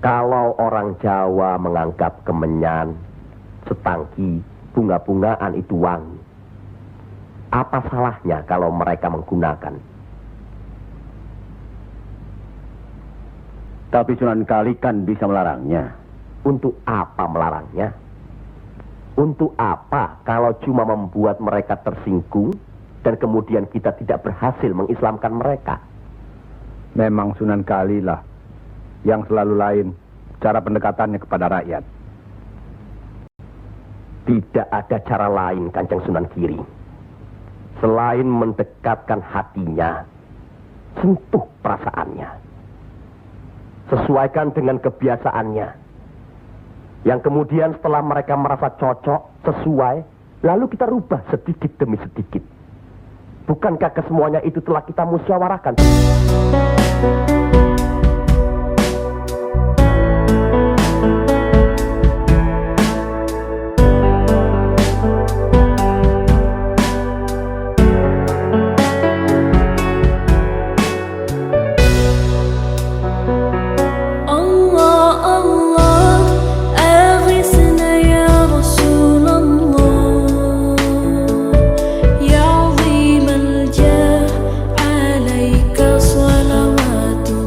Kalau orang Jawa menganggap kemenyan, setangki, bunga-bungaan itu wangi, apa salahnya kalau mereka menggunakan? Tapi Sunan Kali kan bisa melarangnya. Untuk apa melarangnya? Untuk apa kalau cuma membuat mereka tersinggung dan kemudian kita tidak berhasil mengislamkan mereka? Memang Sunan Kali lah yang selalu lain cara pendekatannya kepada rakyat. Tidak ada cara lain, Kanjeng Sunan Giri, selain mendekatkan hatinya, sentuh perasaannya, sesuaikan dengan kebiasaannya, yang kemudian setelah mereka merasa cocok, sesuai, lalu kita rubah sedikit demi sedikit. Bukankah kesemuanya itu telah kita musyawarahkan? عليك صلوات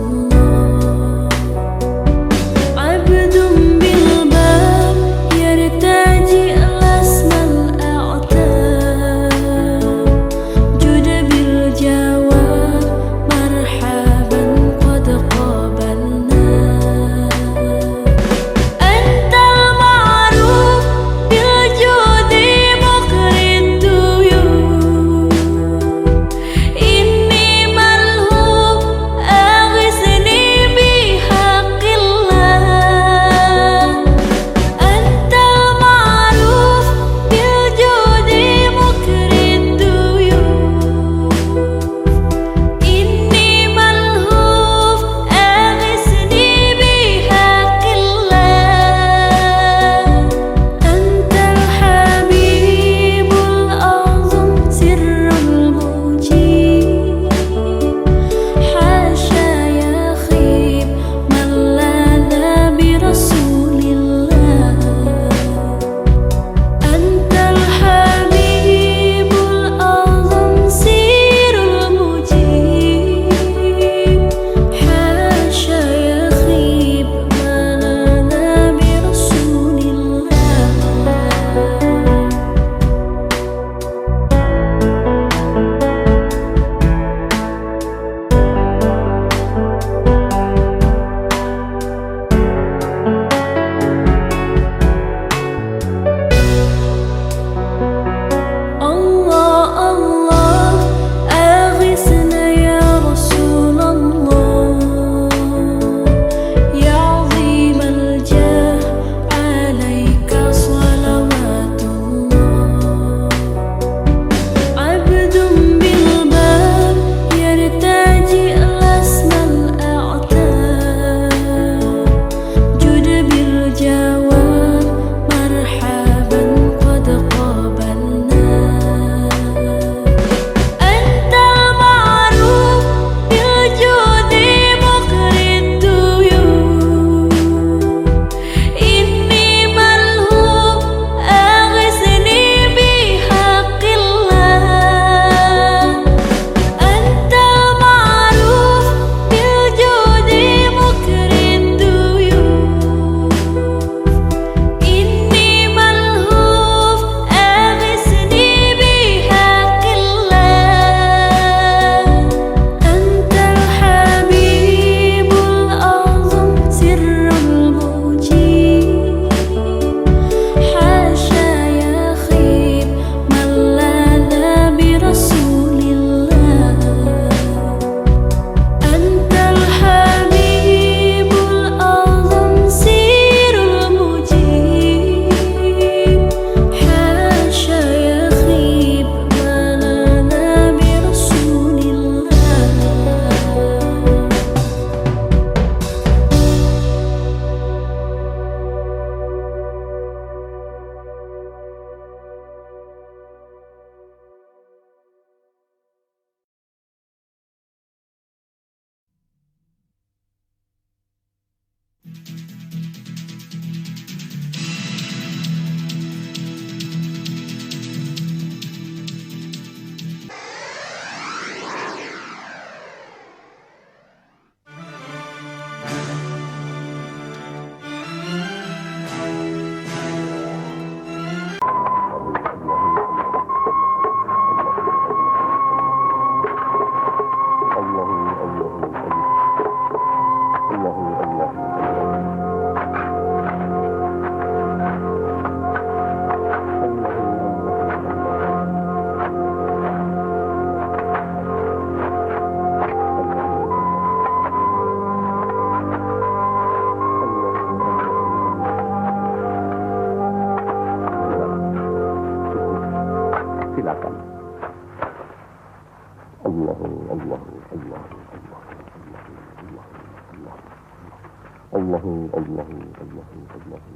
Allahu Allahu Allahu Allahu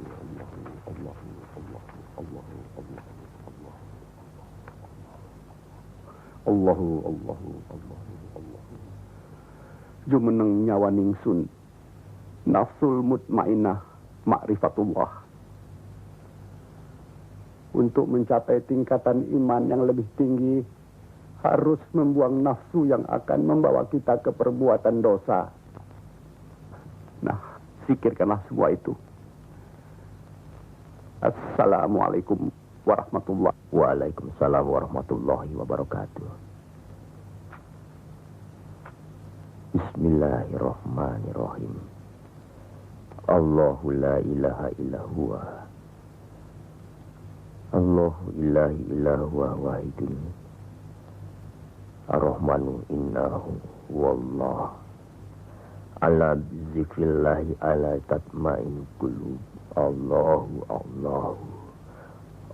Allahu Allahu Allahu Allahu Allahu jumeneng nyawa ningsun nafsul mutmainnah ma'rifatullah. Untuk mencapai tingkatan iman yang lebih tinggi harus membuang nafsu yang akan membawa kita ke perbuatan dosa. Nah, pikirkanlah semua itu. Assalamualaikum warahmatullahi wabarakatuh. Waalaikumsalam warahmatullahi wabarakatuh. Bismillahirrahmanirrahim. Allahu la ilaha illa huwa. Allahu ilahi illa huwa wahidun. Ar-Rahmanu innahu wallah. Ala zikrillahi ala tatmain qulub. Allahu Allahu.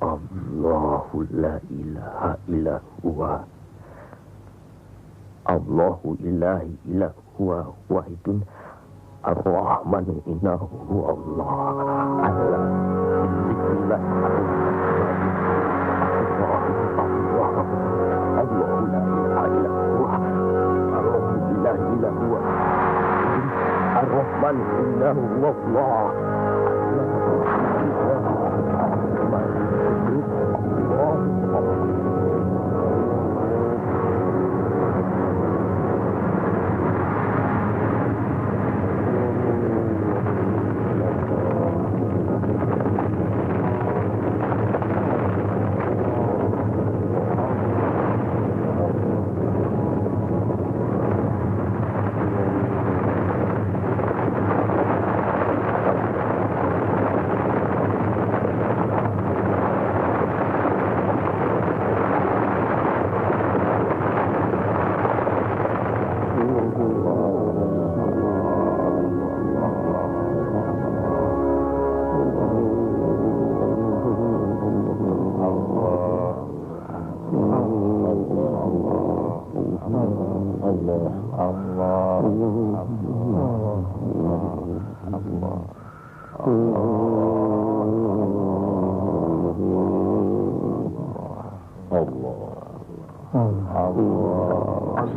Allahu la ilaha illa huwa. Allahu ilahi illa huwa wahidun. Ar-Rahmanu innahu wallah. Ala zikrillahi Ar-Rahman innahu wallah.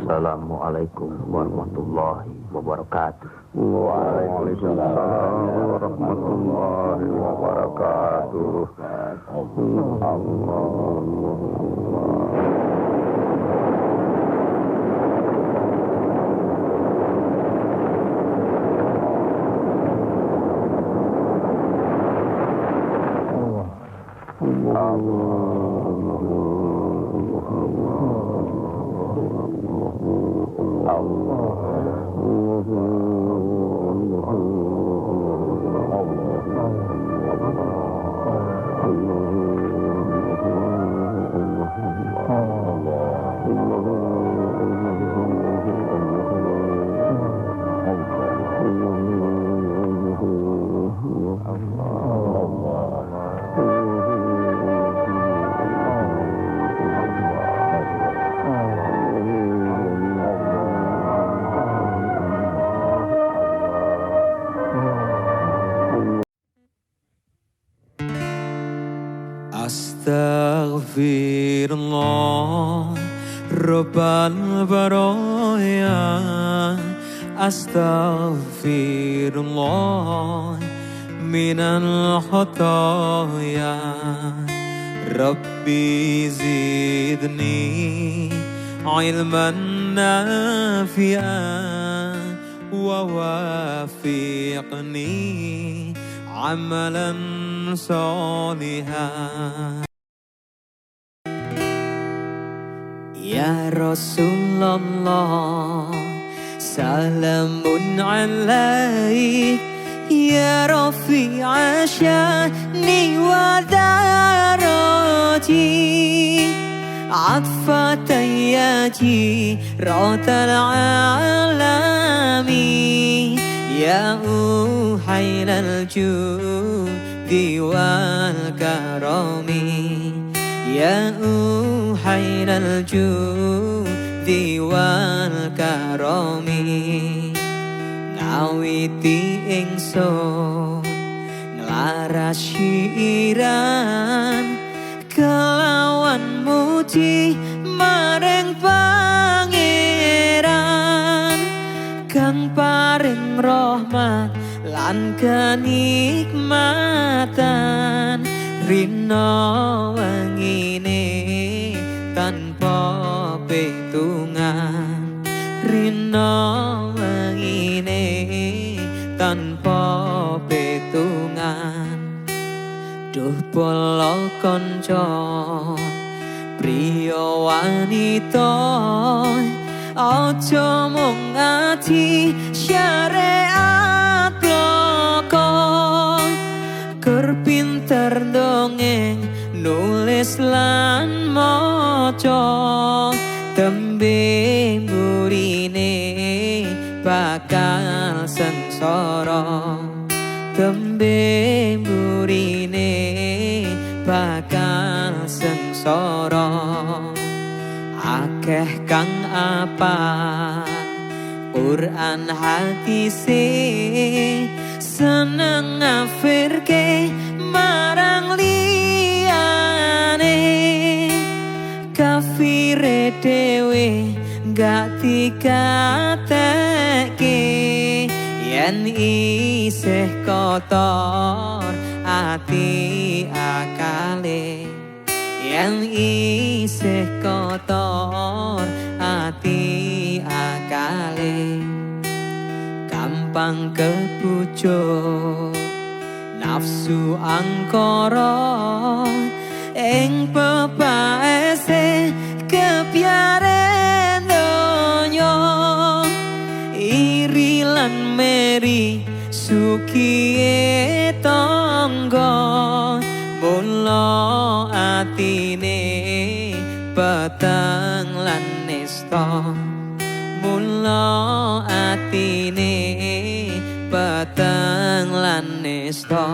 Assalamualaikum warahmatullahi wabarakatuh. Waalaikumsalam warahmatullahi wabarakatuh. Astaghfirullah Rabbal baraya. Astaghfirullah minal khataya. Rabbi zidni ilman nafi'an wa wafiqni amalan salihan. Ya Rasulullah, salamun alaik. Ya Rafi'a sya'ni wa darati. Atfatayati ratal alami. Ya uhailal judi wal karami. Ya uhailal judi wal karami. ngawiti ingsun nglaras syiiran kelawan muji maring pangeran kang paring rahmat lan kenikmatan rina wengine tanpa petungan rina wengine tanpa petungan duh polo kanca priya wanita aja mung ati syariat bloko gur pinter dongeng nulis lan maca tembe mburine bakal sengsara tembe mburine bakal sengsara akeh kang apa Quran hadise seneng ngafirke marang liyane kafire dhewe gak dikateke yen isih kotor ati akale yang isih kotor ati akale gampang kebujuk nafsu angkara ing pepaese kepiaren donya iri lan meri sukie tangga mula atine peteng lan nesta mula atine peteng lan nesta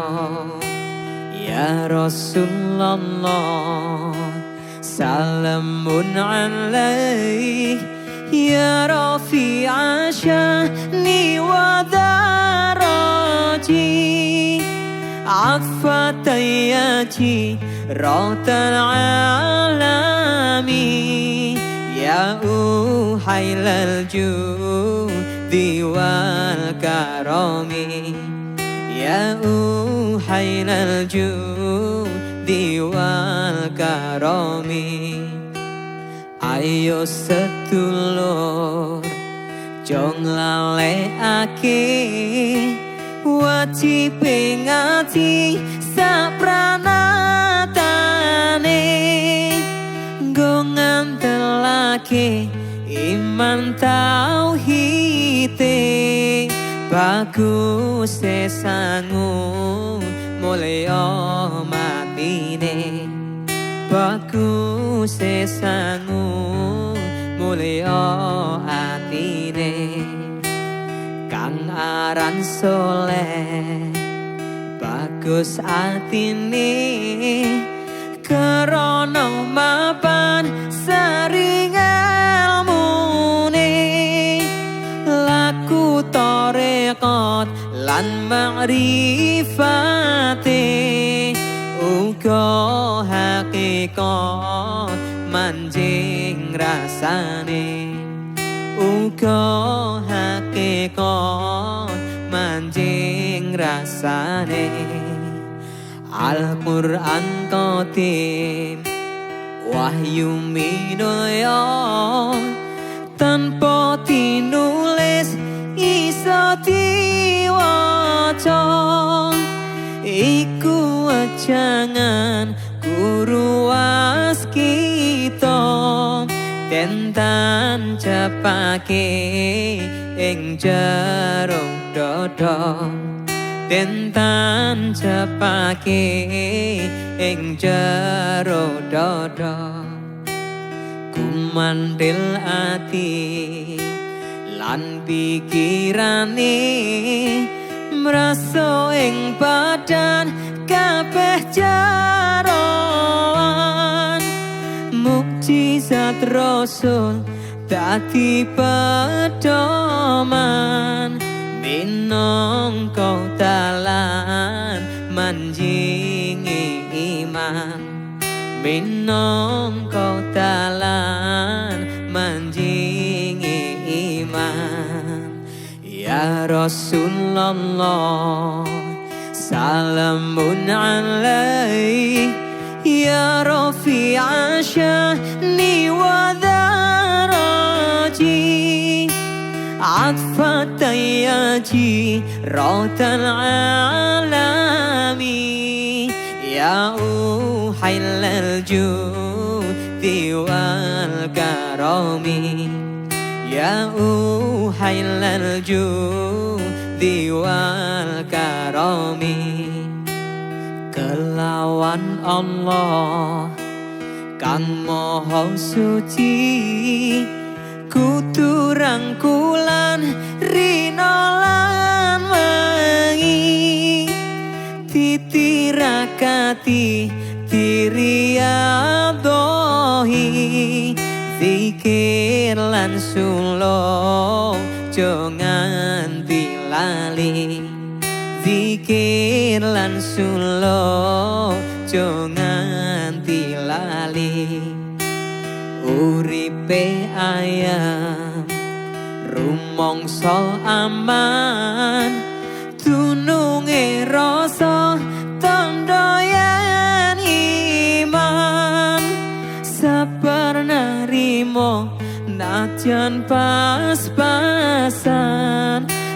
ya Rasulullah salamun alaik ya rafi'a sya'ni wa daraji afatayati rotan alami ya uhailal judi wal karami ya uhailal judi wal karami ayo sedulur jong lalekake wajib ngati sapranatane nggo ngandelake iman tauhite bagus sangu mulya matine bagus sangu mulya atine kang aran soleh bagus atine krana mapan saring ilmune laku tarekat lan ma'rifate uga hakikat manjing rasane uga hakikat manjing rasane Al-Quran Qadim wahyu minaya tanpa tinulis iso diwaca iku jangan guru waskita tentan cepake ing jero dada tentan cepake ing jero dada kumandil ati lan pikirane mraso ing badan kabeh jarawan mukjizat rasul dadi pedoman minangka dalan manjingi iman, minangka dalan manjingi iman. Ya Rasulullah salamun alaih, ya rafi'a sya'ni wa daraji, atfatan yaji rotan alami, ya uhailal judi wal karami, ya uhailal judi wal karami. Kelawan Allah kang moho suci, kudu rangkulan rino lan wengi, titirakati tiriadohi, zikir lan sulung jangan dilali, zikir lan sulung jangan dilali. Uripe ayam rumangsa aman, tununge rasa tandha yen iman, sabar narimo najan pas-pasan,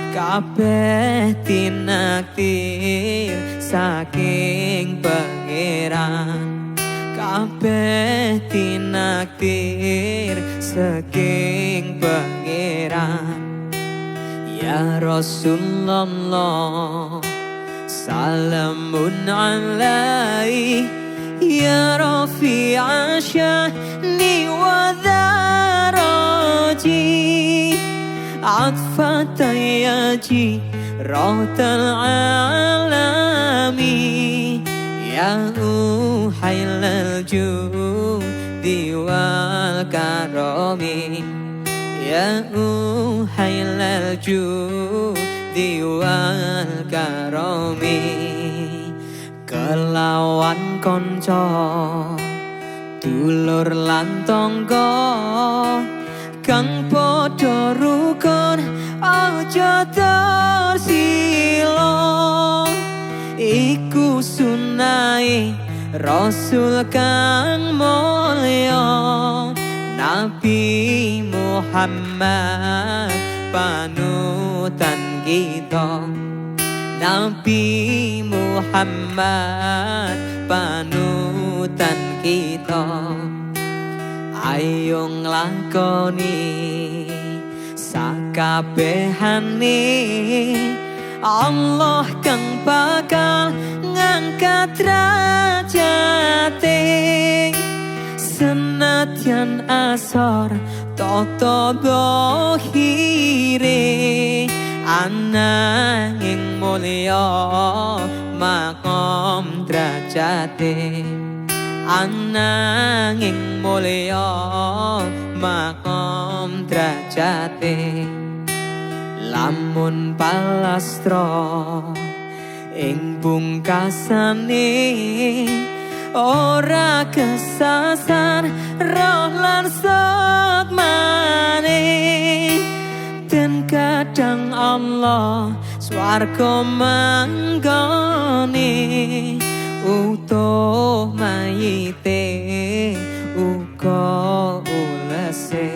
kabeh tinakdir saking pangeran, kabeh tinakdir saking pangeran. Ya Rasulullah salamun alaih, ya rafi'a sya'ni wa daraji, atfatan yaji rotal alami, ya uhailal judi wal karami, ya uhailal judi wal karami. Kelawan konco dulur lan tangga kang padha rukun aja tersila, iku sunahe Rasul kang mulya, Nabi Muhammad panutan kita, Nabi Muhammad panutan kita. Ayo nglakoni sakabehane, Allah kang bakal ngangkat derajate, senadyan asor tata dohire, ananging mulya maqam derajate, ananging mulya maqam derajate. Lamun palastra ing pungkasane ora kesasar roh lan sukmane, dan kadang Allah swarga manggone, utuh mayite uga ulese,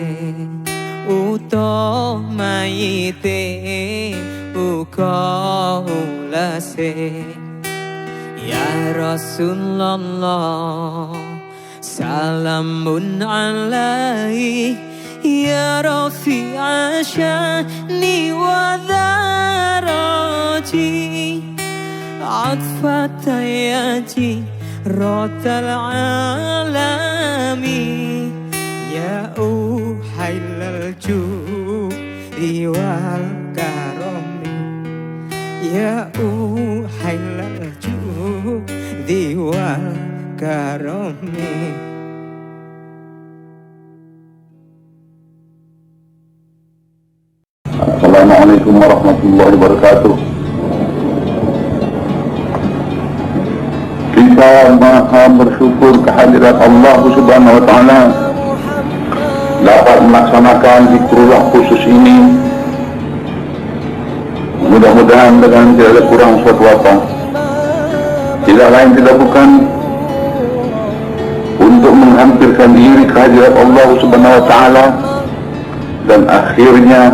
utuh mayite uga ulese. Ya Rasulullah salamun alaih, ya rafi'a sya'ni wa daraji, atfatan yaji rotal alami, ya uhailal judi wal karami, ya uhailal judi wal karami. Assalamualaikum warahmatullahi wabarakatuh. Kita maha bersyukur kehadirat Allah Subhanahu wa Ta'ala dapat melaksanakan zikrullah khusus ini. Mudah-mudahan dengan tidak ada kurang suatu apa, tidak lain tidak bukan untuk menghampirkan diri kehadirat Allah Subhanahu wa Ta'ala, dan akhirnya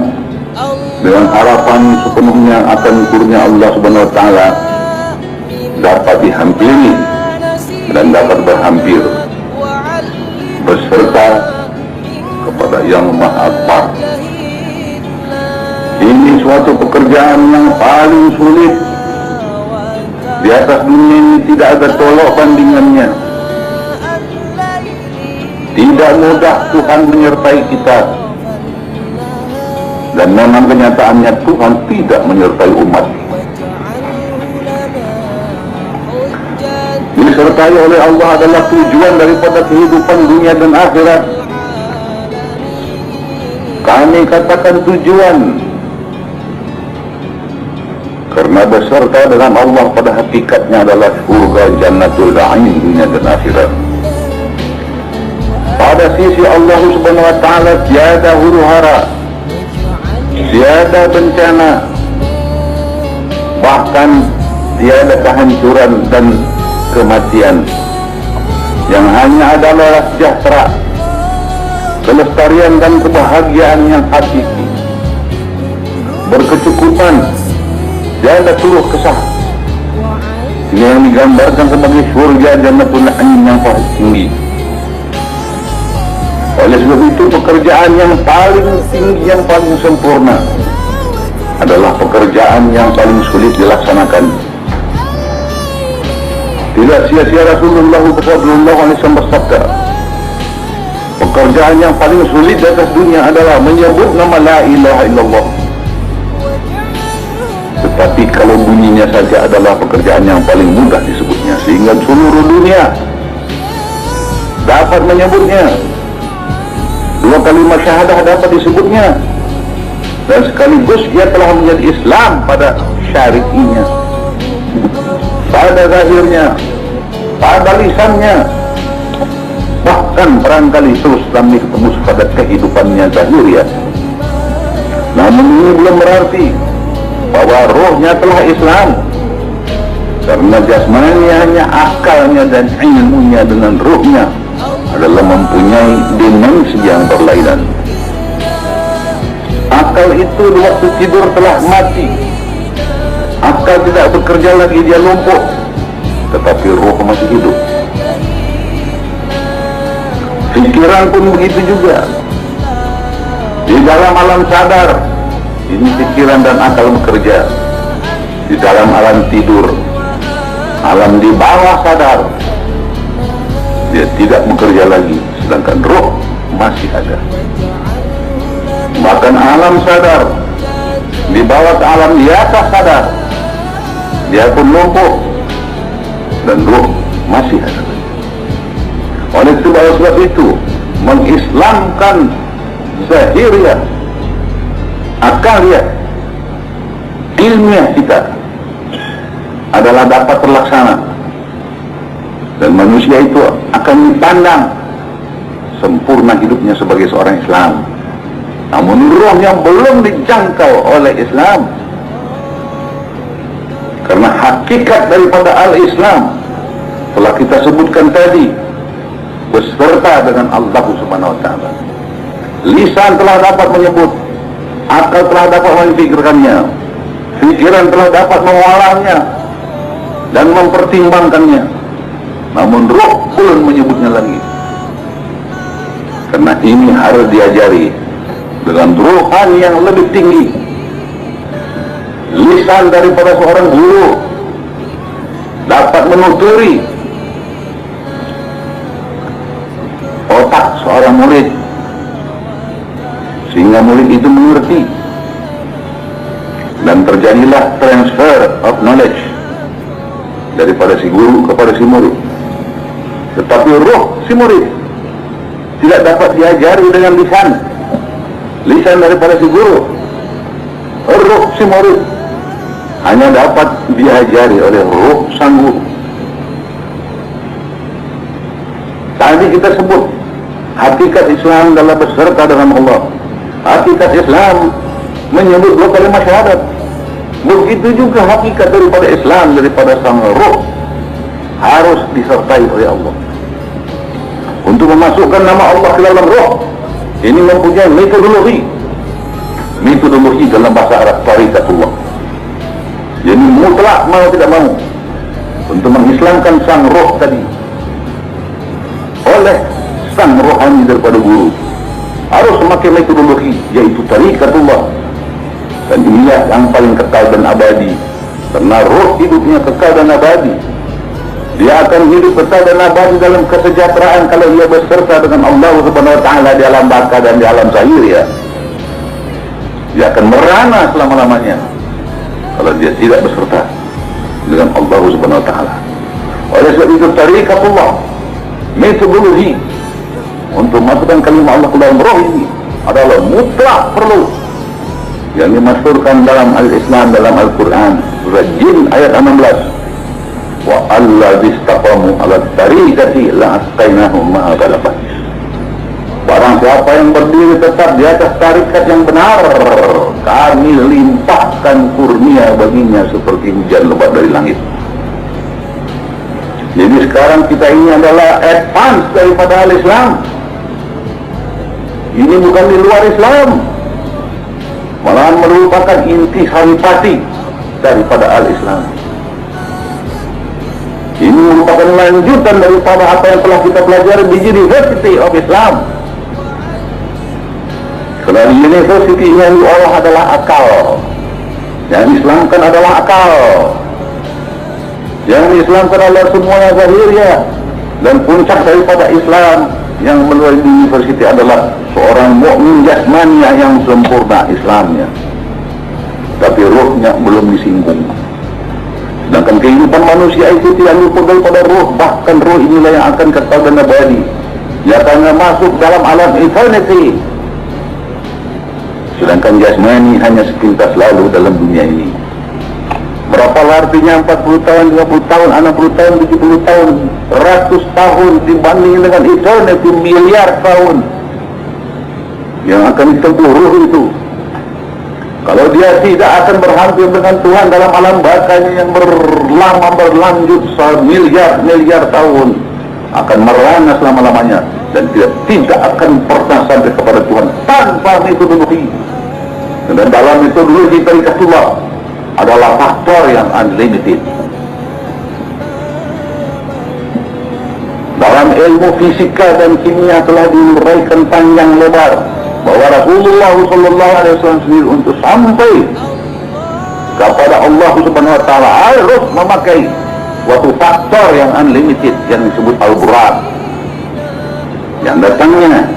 dengan harapan sepenuhnya akan kurnia Allah Subhanahu wa Ta'ala dapat dihampiri dan dapat berhampir beserta kepada Yang Maha Esa. Ini suatu pekerjaan yang paling sulit di atas dunia ini, tidak ada tolak bandingannya. Tidak mudah Tuhan menyertai kita, dan memang kenyataannya Tuhan tidak menyertai umat. Disertai oleh Allah adalah tujuan daripada kehidupan dunia dan akhirat. Kami katakan tujuan karena beserta dengan Allah pada hakikatnya adalah surga jannatul na'im dunia dan akhirat. Pada sisi Allah Subhanahu wa Ta'ala tiada huru-hara, tiada bencana, bahkan tiada kehancuran dan kematian. Yang hanya adalah sejahtera, kelestarian dan kebahagiaan yang hakiki, berkecukupan, tiada keluh kesah. Ini yang digambarkan sebagai surga jannatul na'im yang paling tinggi. Oleh sebab itu pekerjaan yang paling tinggi, yang paling sempurna adalah pekerjaan yang paling sulit dilaksanakan. Tidak sia-sia Rasulullah SAW bersabda, pekerjaan yang paling sulit di atas dunia adalah menyebut nama la ilaha illallah. Tetapi kalau bunyinya saja adalah pekerjaan yang paling mudah disebutnya, sehingga seluruh dunia dapat menyebutnya. Dua kalimat syahadah dapat disebutnya, dan sekaligus ia telah menjadi Islam pada syari'inya, pada zahirnya, pada lisannya, bahkan barangkali terus kami ketemu pada kehidupannya zahiriyah. Namun ini belum berarti bahwa rohnya telah Islam, karena jasmaninya hanya akalnya dan ilmunya dengan rohnya adalah mempunyai dimensi yang berlainan. Akal itu di waktu tidur telah mati, akal tidak bekerja lagi, dia lumpuh, tetapi roh masih hidup. Pikiran pun begitu juga. Di dalam alam sadar ini pikiran dan akal bekerja. Di dalam alam tidur, alam di bawah sadar, dia tidak bekerja lagi, sedangkan roh masih ada. Bahkan alam sadar dibawa ke alam di atas sadar, dia pun lumpuh dan roh masih ada. Oleh sebab itu mengislamkan zahiriyah, akaliyah, ilmiah kita adalah dapat terlaksana, dan manusia itu akan dipandang sempurna hidupnya sebagai seorang Islam. Namun roh yang belum dijangkau oleh Islam, karena hakikat daripada al-Islam telah kita sebutkan tadi, beserta dengan Allah Subhanahu wa Ta'ala. Lisan telah dapat menyebut, akal telah dapat memikirkannya, pikiran telah dapat mengolahnya dan mempertimbangkannya, namun roh belum menyebutnya lagi. Karena ini harus diajari dengan rohani yang lebih tinggi. Lisan daripada seorang guru dapat menuturi otak seorang murid, sehingga murid itu mengerti, dan terjadilah transfer of knowledge daripada si guru kepada si murid. Tetapi roh si murid tidak dapat diajari dengan lisan daripada si guru, Ruh si murid hanya dapat diajari oleh ruh sang guru. Tadi kita sebut hakikat Islam dalam berserta dengan Allah. Hakikat Islam menyebut dua kalimat syahadat. Begitu juga hakikat daripada Islam, daripada sang ruh harus disertai oleh Allah. Untuk memasukkan nama Allah ke dalam ruh, ini mempunyai metodologi dalam bahasa Arab, tariqatullah. Jadi mutlak mau tidak mau untuk mengislamkan sang ruh tadi oleh sang rohani daripada guru harus memakai metodologi, yaitu tariqatullah. Dan inilah yang paling kekal dan abadi, karena ruh hidupnya kekal dan abadi. Dia akan hidup kekal dan abadi dalam kesejahteraan kalau ia berserta dengan Allah Subhanahu wa taala di alam baka dan di alam zahir ya. Dia akan merana selama-lamanya kalau dia tidak berserta dengan Allah Subhanahu wa taala. Oleh sebab itu tariqatullah, metodologi untuk masukkan kalimat Allah ke dalam roh ini adalah mutlak perlu, yang dimasyhurkan dalam Al-Islam, dalam Al-Quran surah Jin ayat 16. Wa allazi istaqamu ala tariqati la asqainahum ma'a ghalabah. Barang siapa yang berdiri tetap di atas tarikat yang benar, kami limpahkan kurnia baginya seperti hujan lebat dari langit. Jadi sekarang kita ini adalah advance daripada Al-Islam. Ini bukan di luar Islam, malahan merupakan inti saripati daripada Al-Islam. Ini merupakan lanjutan daripada apa yang telah kita pelajari di University of Islam. Kalau di University yang Allah adalah akal, yang diislamkan adalah akal, yang diislamkan adalah semuanya zahirnya, dan puncak daripada Islam yang melalui University adalah seorang mukmin jasmaniah yang sempurna Islamnya, tapi ruhnya belum disinggung. Sedangkan kehidupan manusia itu tidak luput daripada ruh, bahkan ruh inilah yang akan kekal dan abadi. Dia akan masuk dalam alam eternity. Sedangkan jasmani hanya sepintas lalu dalam dunia ini. Berapa artinya 40 tahun, 50 tahun, 60 tahun, 70 tahun, 100 tahun dibanding dengan eternity, miliar tahun yang akan ditempuh ruh itu. Kalau dia tidak akan berhampir dengan Tuhan dalam alam bakanya yang berlanjut miliar tahun, akan merana selama-lamanya dan tidak akan pernah sampai kepada Tuhan tanpa metodologi. Dan dalam metodologi tariqatullah adalah faktor yang unlimited. Dalam ilmu fisika dan kimia telah diuraikan panjang lebar bahwa Rasulullah SAW sendiri untuk sampai kepada Allah Subhanahu wa taala harus memakai suatu faktor yang unlimited yang disebut al-buraq, yang datangnya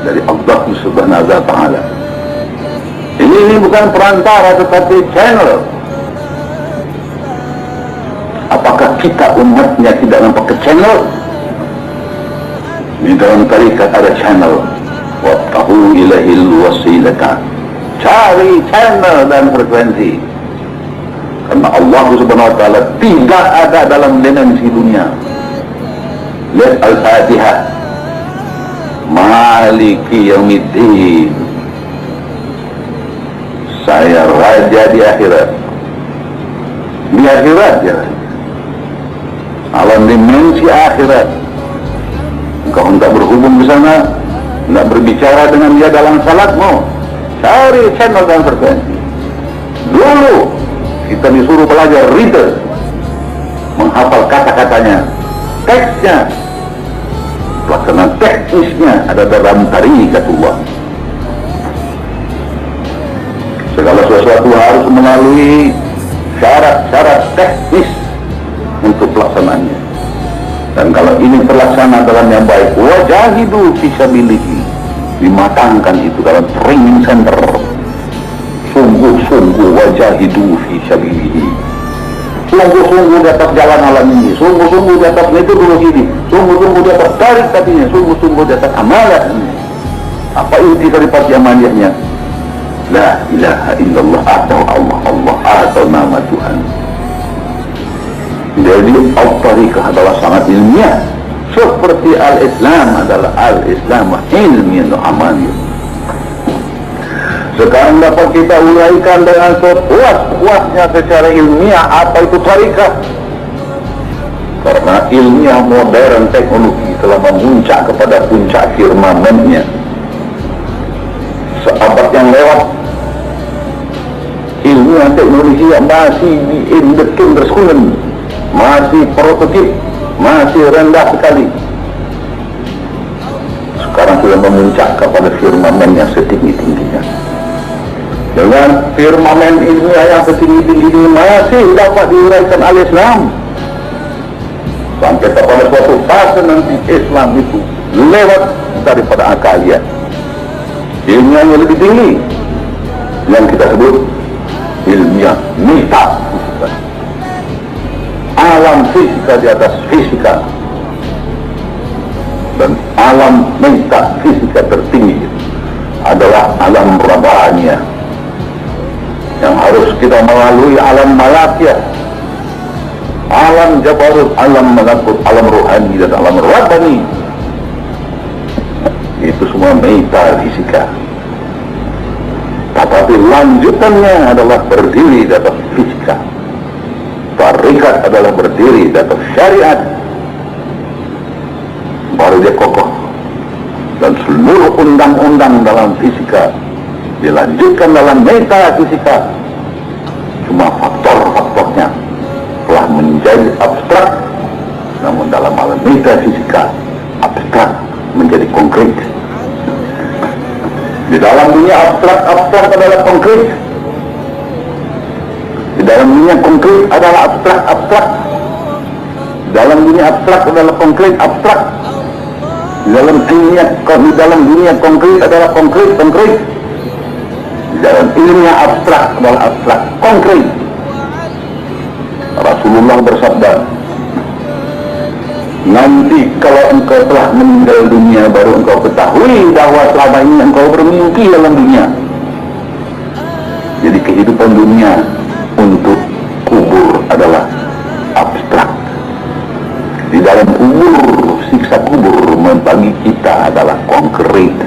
dari Allah Subhanahu wa taala. Ini bukan perantara tetapi channel. Apakah kita umatnya tidak nampak ke channel? Di dalam tarikat ada channel. Wattahu ilahil wasilata. Cari channel dan frekuensi. Karena Allah Subhanahu wa taala tidak ada dalam dimensi dunia. Lihat Al-Fatihah. Maliki yaumiddin. Saya raja di akhirat. Di akhirat ya. Alam dimensi akhirat. Engkau hendak berhubung di sana, hendak berbicara dengan dia dalam salatmu, cari channel dan frekuensi. Dulu kita disuruh belajar reader, menghafal kata-katanya, teksnya. Pelaksanaan teknisnya ada dalam tariqatullah. Segala sesuatu harus melalui syarat-syarat teknis untuk pelaksanaannya. Dan kalau ini terlaksana dalam yang baik, wajahidu fisabilihi, dimatangkan itu dalam training center. Sungguh-sungguh wajahidu fisabilihi, sungguh-sungguh di atas jalan alam ini, sungguh-sungguh di atas metodologi ini, sungguh-sungguh di atas tariqatnya, sungguh-sungguh di atas amalan ini. Apa inti daripada amaliyahnya? La ilaha illallah atau Allah, Allah atau nama Tuhan. Jadi al-tariqah adalah sangat ilmiah, seperti al-Islam adalah al-Islam ilmiah amaliyah. Sekarang dapat kita uraikan dengan sepuas-puasnya secara ilmiah apa itu tariqah. Karena ilmiah modern teknologi telah memuncak kepada puncak firmamennya. Seabad yang lewat, ilmiah teknologi yang masih in the kinderschoenen, masih prototip, masih rendah sekali. Sekarang sudah memuncak kepada firmamen yang setinggi-tingginya. Dengan firmamen ilmiah yang setinggi-tinggi ini masih dapat diuraikan al-Islam. Sampai kepada suatu fase nanti Islam itu lewat daripada akaliah. Ilmiahnya lebih tinggi, yang kita sebut ilmiah metafisika. Alam fisika di atas fisika, dan alam metafisika tertinggi adalah alam rabbaniyah, yang harus kita melalui alam malakiyah, alam jabarut, alam malakut, alam rohani dan alam rabbani. Itu semua metafisika. Tetapi lanjutannya adalah berdiri di atas fisika. Tarikat adalah berdiri di atas syariat. Baru dia kokoh. Dan seluruh undang-undang dalam fisika dilanjutkan dalam metafisika. Cuma faktor-faktornya telah menjadi abstrak, namun dalam alam metafisika abstrak menjadi konkret. Di dalam dunia abstrak adalah konkret. Di dalam dunia konkret adalah abstrak. Di dalam dunia abstrak adalah konkret abstrak. Di dalam dunia konkret adalah konkret. Di dalam ilmiah abstrak adalah abstrak konkret. Rasulullah bersabda, nanti kalau engkau telah meninggal dunia baru engkau ketahui bahwa selama ini engkau bermimpi dalam dunia. Jadi kehidupan dunia untuk kubur adalah abstrak. Di dalam kubur, siksa kubur bagi kita adalah konkret.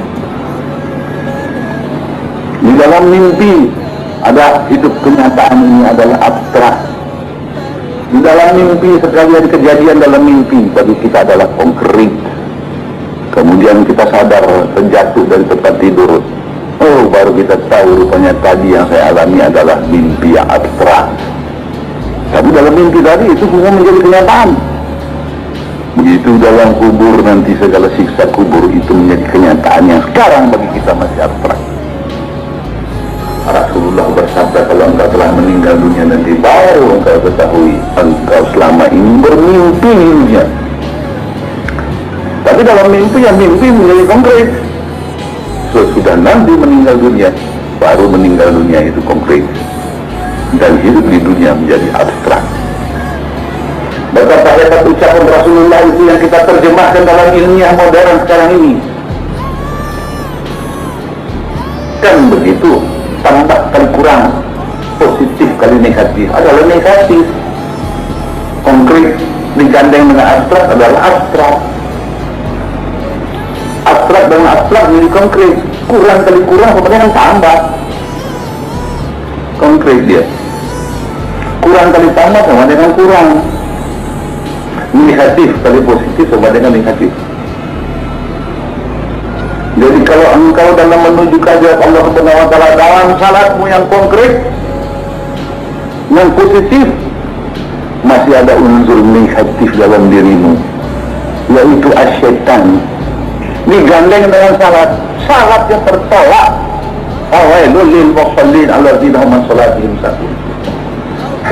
Di dalam mimpi ada hidup kenyataan ini adalah abstrak. Di dalam mimpi sekalian kejadian dalam mimpi bagi kita adalah konkret. Kemudian kita sadar terjatuh dari tempat tidur. Oh, baru kita tahu rupanya tadi yang saya alami adalah mimpi yang abstrak. Tapi dalam mimpi tadi itu semua menjadi kenyataan. Begitu dalam kubur nanti segala siksa kubur itu menjadi kenyataan yang sekarang bagi kita masih abstrak. Rasulullah bersabda, kalau engkau telah meninggal dunia nanti baru engkau ketahui engkau selama ini bermimpi dunia. Tapi dalam mimpi yang mimpi menjadi konkret. Sesudah nanti meninggal dunia, baru meninggal dunia itu konkret. Dan hidup di dunia menjadi abstrak. Betapa hebat ucapan Rasulullah itu yang kita terjemahkan dalam ilmiah modern sekarang ini. Kan begitu. Tambah kali kurang, positif kali negatif adalah negatif. Konkret digandeng dengan abstrak adalah abstrak. Abstrak dengan abstrak menjadi konkret. Kurang kali kurang sama dengan tambah. Konkret dia. Kurang kali tambah sama dengan kurang. Negatif kali positif sama dengan negatif. Jadi kalau engkau dalam menuju kehadirat Allah Subhanahu wa taala dalam salatmu yang konkret, yang positif, masih ada unsur negatif dalam dirimu, yaitu asyaitan. Digandeng dengan salat yang tertolak. Awailul lil musallin alladzina hum an salatihim sahun.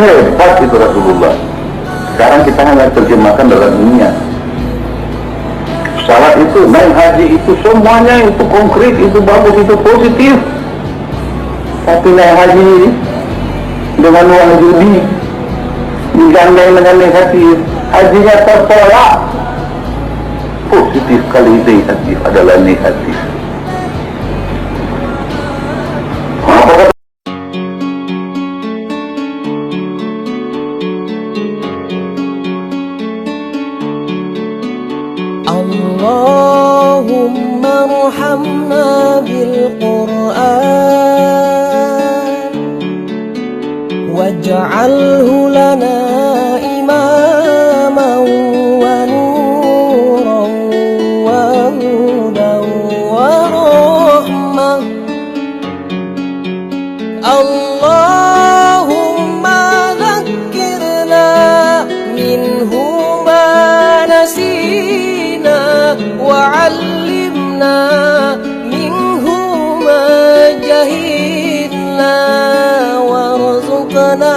Hebat itu Rasulullah. Sekarang kita hanya terjemahkan dalam dunia. Salat itu, naik haji itu, semuanya itu konkret, itu bagus, itu positif. Tapi naik haji dengan uang judi, digandeng dengan negatif, hajinya tertolak. Positif kali negatif adalah negatif. Apa اللهم ارحمنا بالقرآن واجعله لنا إماما ونورا وهدى ورحمة اللهم ذكرنا منه ما نسينا وعلمنا منه ما جهلنا وارزقنا